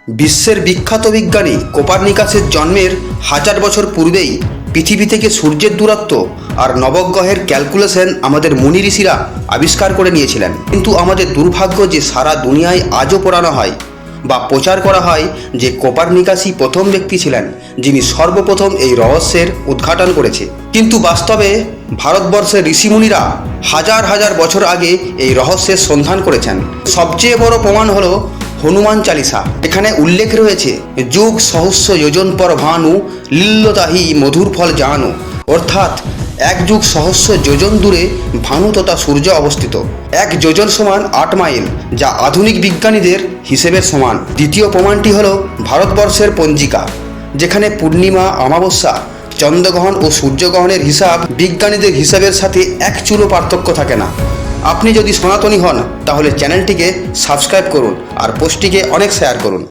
বিশ্বের বিখ্যাত বিজ্ঞানী কোপার্নিকাসের জন্মের 1000 বছর পূর্বেই পৃথিবী থেকে সূর্যের দূরত্ব আর নবগ্রহের ক্যালকুলেশন আমাদের মুনি ঋষিরা আবিষ্কার করে নিয়েছিলেন। কিন্তু আমাদের দুর্ভাগ্য যে সারা দুনিয়ায় আজও পড়ানো হয় বা প্রচার করা হয় যে কোপার্নিকাসই প্রথম ব্যক্তি ছিলেন যিনি সর্বপ্রথম এই রহস্যের উদ্ঘাটন করেছে। কিন্তু বাস্তবে ভারতবর্ষের ঋষিমুনিরা হাজার হাজার বছর আগে এই রহস্যের সন্ধান করেছেন। সবচেয়ে বড় প্রমাণ হলো হনুমান চালিসা। এখানে উল্লেখ রয়েছে যুগ সহস্র যোজন পর ভানু লিল্লতাহি মধুর ফল জানু, অর্থাৎ এক যুগ সহস্র যোজন দূরে ভানু তথা সূর্য অবস্থিত। 1 যোজন সমান 8 মাইল, যা আধুনিক বিজ্ঞানীদের হিসেবের সমান। দ্বিতীয় প্রমাণটি হলো ভারতবর্ষের পঞ্জিকা, যেখানে পূর্ণিমা, অমাবস্যা, চন্দ্রগ্রহণ ও সূর্যগ্রহণের হিসাব বিজ্ঞানীদের হিসাবের সাথে এক চুলো পার্থক্য থাকে না। আপনি যদি সনাতনী হন তাহলে চ্যানেলটিকে সাবস্ক্রাইব করুন আর পোস্টটিকে অনেক শেয়ার করুন।